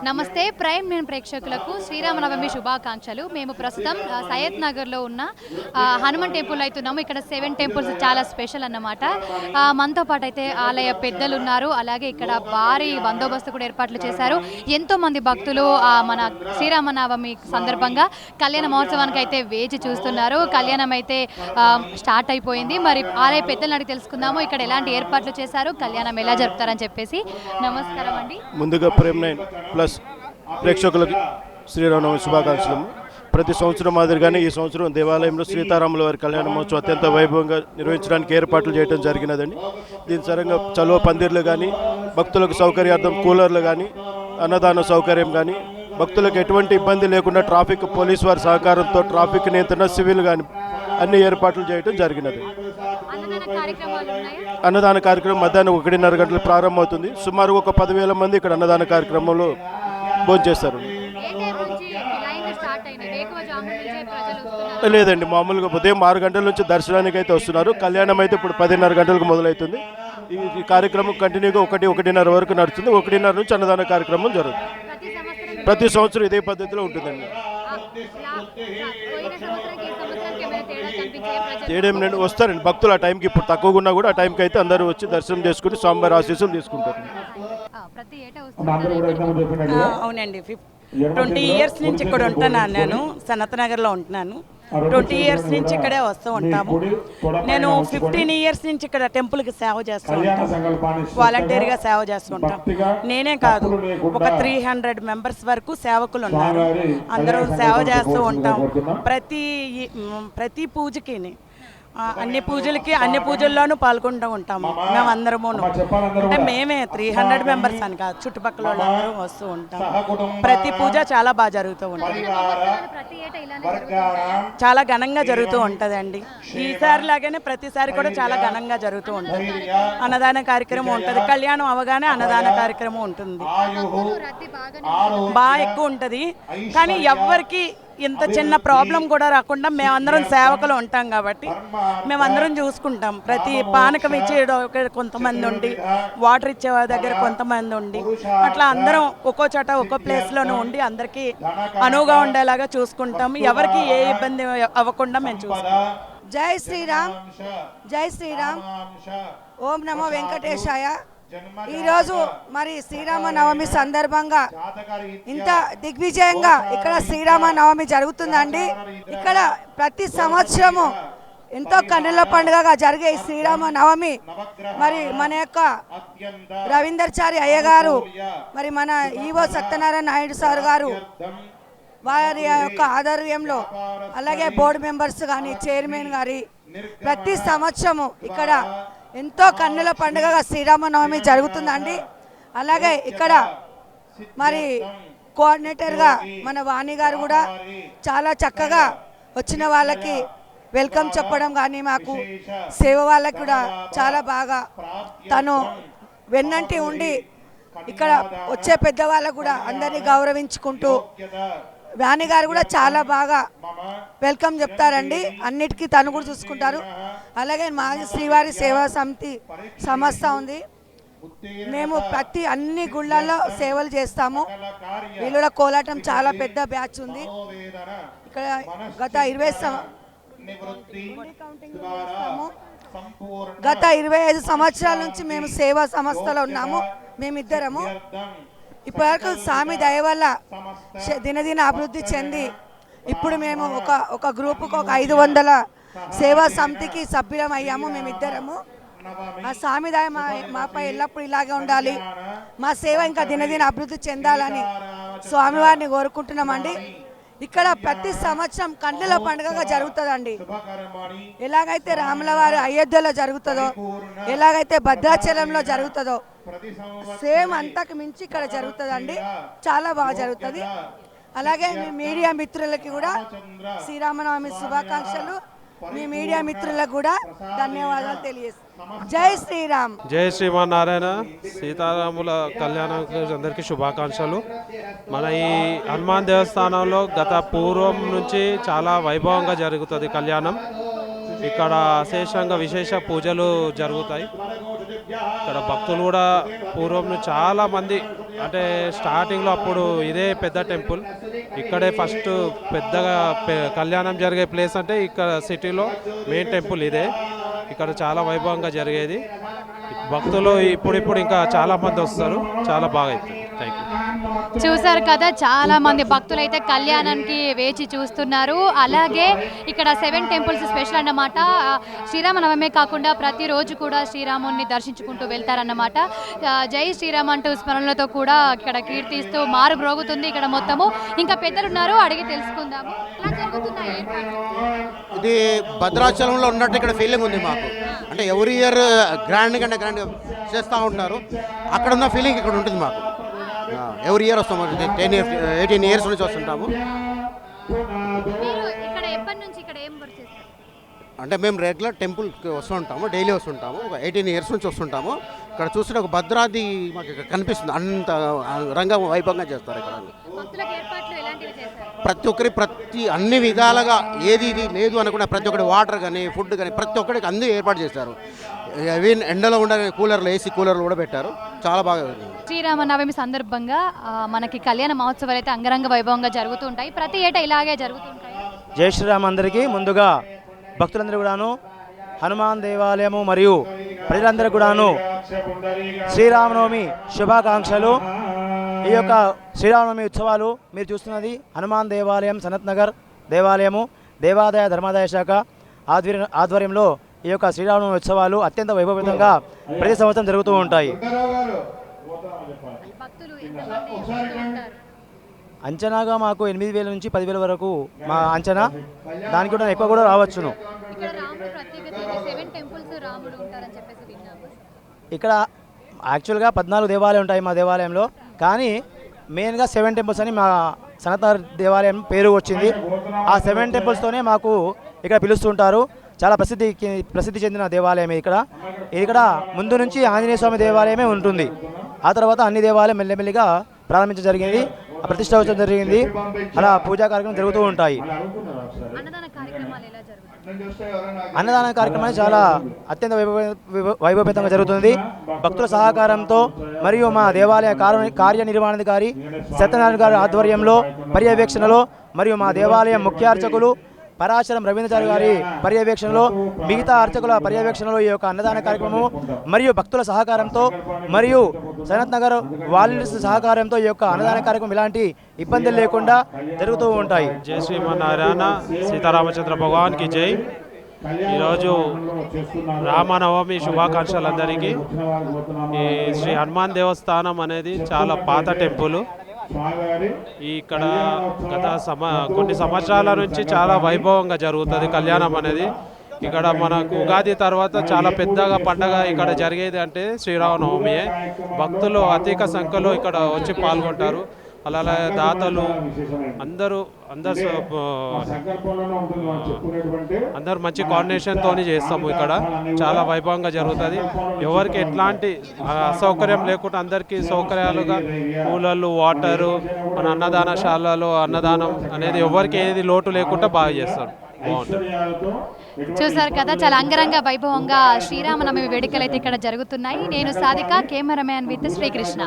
నమస్తే ప్రైమ్ నేను ప్రేక్షకులకు శ్రీరామనవమి శుభాకాంక్షలు. మేము ప్రస్తుతం సయ్యద్ నగర్లో ఉన్న హనుమాన్ టెంపుల్ అవుతున్నాము. ఇక్కడ 7 టెంపుల్స్ చాలా స్పెషల్ అన్నమాట. మనతో పాటు అయితే ఆలయ పెద్దలు ఉన్నారు. అలాగే ఇక్కడ భారీ బందోబస్తు కూడా ఏర్పాట్లు చేశారు. ఎంతోమంది భక్తులు మన శ్రీరామనవమి సందర్భంగా కళ్యాణ మహోత్సవానికి అయితే వేచి చూస్తున్నారు. కళ్యాణం అయితే స్టార్ట్ అయిపోయింది. మరి ఆలయ పెద్దలను అడిగి తెలుసుకుందాము ఇక్కడ ఎలాంటి ఏర్పాట్లు చేశారు, కళ్యాణం ఎలా జరుపుతారని చెప్పేసి. నమస్కారం అండి. ముందుగా ప్రేమ్ 9 ప్లస్ ప్రేక్షకులకు శ్రీరామనవమి శుభాకాంక్షలు. ప్రతి సంవత్సరం మాదిరిగానే ఈ సంవత్సరం దేవాలయంలో సీతారాముల వారి కళ్యాణ మహోత్సవం అత్యంత వైభవంగా నిర్వహించడానికి ఏర్పాట్లు చేయడం జరిగినదండి. దీని సరంగా చలువ పందిర్లు కానీ, భక్తులకు సౌకర్యార్థం కూలర్లు కానీ, అన్నదాన సౌకర్యం కానీ, భక్తులకు ఎటువంటి ఇబ్బంది లేకుండా ట్రాఫిక్ పోలీసు వారి సహకారంతో ట్రాఫిక్ నియంత్రణ, సివిల్ కానీ అన్ని ఏర్పాట్లు చేయడం జరిగినది. అన్నదాన కార్యక్రమం మధ్యాహ్నం 1:30 గంటలకు ప్రారంభమవుతుంది. సుమారు ఒక 10,000 మంది ఇక్కడ అన్నదాన కార్యక్రమంలో భోంచేస్తారు. లేదండి, మామూలుగా ఉదయం 6 గంటల నుంచి దర్శనానికి అయితే వస్తున్నారు. కళ్యాణం అయితే ఇప్పుడు 10:30 గంటలకు మొదలవుతుంది. ఈ కార్యక్రమం కంటిన్యూగా 1:30 వరకు నడుస్తుంది. 1:30 నుంచి అన్నదాన కార్యక్రమం జరుగుతుంది. ప్రతి సంవత్సరం ఇదే పద్ధతిలో ఉంటుందండి. తేడేం వస్తారండి భక్తులు ఆ టైంకి. ఇప్పుడు తక్కువగా ఉన్నా కూడా ఆ టైంకి అయితే అందరూ వచ్చి దర్శనం చేసుకుని స్వామివారి ఆశీస్సులు తీసుకుంటారు. అవునండి, 20 ఇయర్స్ నుంచి ఇక్కడ ఉంటున్నాను. నేను సనత్ నగర్లో ఉంటున్నాను. 20 ఇయర్స్ నుంచి ఇక్కడే వస్తూ ఉంటాము. నేను 15 ఇయర్స్ నుంచి ఇక్కడ టెంపుల్కి సేవ చేస్తూ ఉంటాను. వాలంటీర్గా సేవ చేస్తూ ఉంటాం. నేనే కాదు, ఒక 300 మెంబర్స్ వరకు సేవకులు ఉన్నారు. అందరూ సేవ చేస్తూ ఉంటాం. ప్రతి పూజకి, అన్ని పూజల్లోనూ పాల్గొంటూ ఉంటాము మేమందరము. అంటే మేమే 300 మెంబర్స్ అని కాదు, చుట్టుపక్కల వాళ్ళందరూ వస్తూ ఉంటాం. ప్రతి పూజ చాలా బాగా జరుగుతూ ఉంటుంది. చాలా ఘనంగా జరుగుతూ ఉంటుందండి. ఈసారి లాగానే ప్రతిసారి కూడా చాలా ఘనంగా జరుగుతూ ఉంటుంది. అన్నదాన కార్యక్రమం ఉంటుంది. కళ్యాణం అవగానే అన్నదాన కార్యక్రమం ఉంటుంది. బాగా ఎక్కువ ఉంటుంది. కానీ ఎవరికి ఇంత చిన్న ప్రాబ్లం కూడా రాకుండా మేమందరం సేవకులు ఉంటాం కాబట్టి మేమందరం చూసుకుంటాం. ప్రతి పానకం ఇచ్చే కొంతమంది ఉండి, వాటర్ ఇచ్చే దగ్గర కొంతమంది ఉండి, అట్లా అందరం ఒక్కో చోట ఒక్కో ప్లేస్లోనూ ఉండి అందరికీ అనువుగా ఉండేలాగా చూసుకుంటాం. ఎవరికి ఏ ఇబ్బంది అవ్వకుండా మేము చూసుకుంటాం. జై శ్రీరామ్, జై శ్రీరామ్, ఓం నమో వెంకటేశాయ. ఈరోజు మరి శ్రీరామనవమి సందర్భంగా ఇంత దిగ్విజయంగా ఇక్కడ శ్రీరామనవమి జరుగుతుందండి. ఇక్కడ ప్రతి సంవత్సరము ఎంతో కన్నుల పండుగగా జరిగే ఈ శ్రీరామనవమి మరి మన యొక్క రవీందర్చారి అయ్య గారు, మరి మన ఈవో సత్యనారాయణ నాయుడు సార్ గారు వారి యొక్క ఆధ్వర్యంలో, అలాగే బోర్డు మెంబర్స్ కానీ, చైర్మన్ గారి ప్రతి సంవత్సరము ఇక్కడ ఎంతో కన్నుల పండుగగా శ్రీరామనవమి జరుగుతుందండి. అలాగే ఇక్కడ మరి కోఆర్డినేటర్గా మన వాణి గారు కూడా చాలా చక్కగా వచ్చిన వాళ్ళకి వెల్కమ్ చెప్పడం కానీ, మాకు సేవ వాళ్ళకి కూడా చాలా బాగా తను వెన్నంటి ఉండి ఇక్కడ వచ్చే పెద్దవాళ్ళకు కూడా అందరినీ గౌరవించుకుంటూ వాణి గారు కూడా చాలా బాగా వెల్కమ్ చెప్తారండి. అన్నిటికీ తను కూడా చూసుకుంటారు. అలాగే మాజీ శ్రీవారి సేవా సమితి సంస్థ ఉంది. మేము ప్రతి అన్ని గుళ్ళల్లో సేవలు చేస్తాము. వీళ్ళ కోలాటం చాలా పెద్ద బ్యాచ్ ఉంది. ఇక్కడ గత 25 సంవత్సరాల నుంచి మేము సేవా సంస్థలో ఉన్నాము. మేమిద్దరము ఇప్పటివరకు స్వామి దయ వల్ల దినదిన అభివృద్ధి చెంది ఇప్పుడు మేము ఒక గ్రూపుకు ఒక 500 సేవా సమితికి సభ్యులం అయ్యాము మేమిద్దరము. ఆ స్వామి దయ మాపై ఎల్లప్పుడూ ఇలాగే ఉండాలి, మా సేవ ఇంకా దినదిన అభివృద్ధి చెందాలని స్వామివారిని కోరుకుంటున్నామండి. ఇక్కడ ప్రతి సంవత్సరం కన్నుల పండుగగా జరుగుతుందండి. ఎలాగైతే రాములవారి అయోధ్యలో జరుగుతుందో, ఎలాగైతే భద్రాచలంలో జరుగుతుందో సేమ్ అంతకు మించి ఇక్కడ జరుగుతుందండి. చాలా బాగా జరుగుతుంది. అలాగే మీ మీడియా మిత్రులకి కూడా శ్రీరామనవమి శుభాకాంక్షలు. మీ మీడియా మిత్రులకు కూడా ధన్యవాదాలు తెలియజేస్తాను. జై శ్రీరామ్, జై శ్రీమన్నారాయణ. సీతారాముల కళ్యాణానికి అందరికీ శుభాకాంక్షలు. మన ఈ హనుమాన్ దేవస్థానంలో గత పూర్వం నుంచి చాలా వైభవంగా జరుగుతుంది కళ్యాణం. ఇక్కడ అశేషంగా విశేష పూజలు జరుగుతాయి. ఇక్కడ భక్తులు కూడా పూర్వం చాలా మంది అంటే స్టార్టింగ్లో అప్పుడు ఇదే పెద్ద టెంపుల్, ఇక్కడే ఫస్ట్ పెద్దగా కళ్యాణం జరిగే ప్లేస్ అంటే ఇక్కడ సిటీలో మెయిన్ టెంపుల్ ఇదే. ఇక్కడ చాలా వైభవంగా జరిగేది. భక్తులు ఇప్పుడు ఇంకా చాలా మంది వస్తారు, చాలా బాగా అవుతుంది. Thank you. చూసారు కదా, చాలా మంది భక్తులు అయితే కళ్యాణానికి వేచి చూస్తున్నారు. అలాగే ఇక్కడ 7 టెంపుల్స్ స్పెషల్ అన్నమాట. శ్రీరామనవమే కాకుండా ప్రతిరోజు కూడా శ్రీరాముని దర్శించుకుంటూ వెళ్తారన్నమాట. జై శ్రీరామ్ అంటూ స్మరణలతో కూడా ఇక్కడ కీర్తిస్తూ మారు మ్రోగుతుంది ఇక్కడ మొత్తము. ఇంకా పెద్దలు ఉన్నారు, అడిగి తెలుసుకుందాము. ఎలా జరుగుతున్నాయి ఏర్పాట్లు? ఇది భద్రాచలంలో ఉన్నట్టు ఇక్కడ ఫీలింగ్ ఉంది మాకు. అంటే ఎవ్రీ ఇయర్ గ్రాండ్ చేస్తూ ఉంటారు. అక్కడ ఉన్న ఫీలింగ్ ఇక్కడ ఉంటుంది మాకు. ఎవ్రీ ఇయర్ వస్తాము, 18 ఇయర్స్ నుంచి వస్తుంటాము. మీరు ఇక్కడ ఎప్పటి నుంచి ఇక్కడ ఏం వర్క్ చేస్తారు? అంటే మేము రెగ్యులర్ టెంపుల్కి వస్తుంటాము, డైలీ వస్తుంటాము. ఒక 18 ఇయర్స్ నుంచి వస్తుంటాము. ఇక్కడ చూస్తే ఒక భద్రాద్రి మాకు ఇక్కడ కనిపిస్తుంది. అంత రంగం వైభవంగా చేస్తారు ఇక్కడ. భక్తులకు ఏర్పాట్లు ఎలాంటివి చేశారు? ప్రతి ఒక్కరి అన్ని విధాలుగా ఏది ఇది లేదు అనుకున్న ప్రతి ఒక్కటి వాటర్ కానీ ఫుడ్ కానీ ప్రతి ఒక్కరికి అన్ని ఏర్పాటు చేస్తారు. అవి ఎండలో ఉండే కూలర్లు, ఏసీ కూలర్లు కూడా పెట్టారు. చాలా బాగా శ్రీరామనవమి సందర్భంగా మనకి కళ్యాణ మహోత్సవాలు అయితే అంగరంగ వైభవంగా జరుగుతూ ఉంటాయి. ప్రతి ఏటా ఇలాగే జరుగుతుంటాయి. జై శ్రీరామ్ అందరికీ ముందుగా భక్తులందరూ కూడాను హనుమాన్ దేవాలయము మరియు ప్రజలందరూ కూడాను శ్రీరామనవమి శుభాకాంక్షలు. ఈ యొక్క శ్రీరామనవమి ఉత్సవాలు మీరు చూస్తున్నది హనుమాన్ దేవాలయం సనత్ నగర్ దేవాలయము దేవాదాయ ధర్మాదాయ శాఖ ఆధ్వర్యంలో ఈ యొక్క శ్రీరామనవమి ఉత్సవాలు అత్యంత వైభవంగా ప్రతి సంవత్సరం జరుగుతూ ఉంటాయి. భక్తులు ఎంతమంది వస్తూ ఉంటారు? అంచనాగా మాకు 8,000 నుంచి 10,000 వరకు మా అంచనా. దానికి కూడా ఎక్కువ కూడా రావచ్చును. ఇక్కడ రాముడు ప్రత్యేకత ఏంటి? 7 టెంపుల్స్ రాముడు ఉంటారని చెప్పేసి విన్నాము. ఇక్కడ యాక్చువల్గా 14 దేవాలయాలు ఉంటాయి మా దేవాలయంలో, కానీ మెయిన్గా 7 టెంపుల్స్ అని మా సనత్ దేవాలయం పేరు వచ్చింది. ఆ 7 టెంపుల్స్తోనే మాకు ఇక్కడ పిలుస్తుంటారు. చాలా ప్రసిద్ధి చెందిన దేవాలయం ఇక్కడ ముందు నుంచి ఆంజనేయ స్వామి దేవాలయమే ఉంటుంది. ఆ తర్వాత అన్ని దేవాలయం మెల్లమెల్లిగా ప్రారంభించడం జరిగింది, ప్రతిష్ట జరిగింది. అలా పూజా కార్యక్రమం జరుగుతూ ఉంటాయి. అన్నదాన కార్యక్రమాలు ఎలా జరుగుతాయి? అన్నదాన కార్యక్రమాలు చాలా అత్యంత వైభవపేతంగా జరుగుతుంది. భక్తుల సహకారంతో మరియు మా దేవాలయ కార్యనిర్వహణాధికారి సత్యనారాయణ గారి ఆధ్వర్యంలో పర్యవేక్షణలో మరియు మా దేవాలయం ముఖ్య అర్చకులు పరాశరం రవీంద్రచారి గారి పర్యవేక్షణలో మిగతా అర్చకుల పర్యవేక్షణలో ఈ యొక్క అన్నదాన కార్యక్రమం మరియు భక్తుల సహకారంతో మరియు సనత్ నగర్ వాలంటీర్స్ సహకారంతో ఈ యొక్క అన్నదాన కార్యక్రమం ఇలాంటి ఇబ్బందులు లేకుండా జరుగుతూ ఉంటాయి. జై శ్రీమన్నారాయణ, సీతారామచంద్ర భగవాన్కి జై. ఈరోజు రామనవమి శుభాకాంక్షలు అందరికీ. ఈ శ్రీ హనుమాన్ దేవస్థానం అనేది చాలా పాత టెంపుల్. ఇక్కడ గత కొన్ని సంవత్సరాల నుంచి చాలా వైభవంగా జరుగుతుంది కళ్యాణం అనేది. ఇక్కడ మనకు ఉగాది తర్వాత చాలా పెద్దగా పండగ ఇక్కడ జరిగేది అంటే శ్రీరామనవమియే. భక్తులు అధిక సంఖ్యలో ఇక్కడ వచ్చి పాల్గొంటారు. అలాగే దాతలు అందరూ మంచి కోఆర్డినేషన్తో చేస్తాము. ఇక్కడ చాలా వైభవంగా జరుగుతుంది. ఎవరికి ఎట్లాంటి అసౌకర్యం లేకుండా అందరికీ సౌకర్యాలుగా కూలర్లు, వాటరు, మన అన్నదానశాలలో అన్నదానం అనేది ఎవరికి ఏది లోటు లేకుండా బాగా చేస్తారు. బాగుంటుంది. చూసారు కదా, చాలా అంగరంగ వైభవంగా శ్రీరామనవమి వేడుకలు అయితే ఇక్కడ జరుగుతున్నాయి. నేను సాధిక, కెమెరామ్యాన్ విత్ శ్రీకృష్ణ.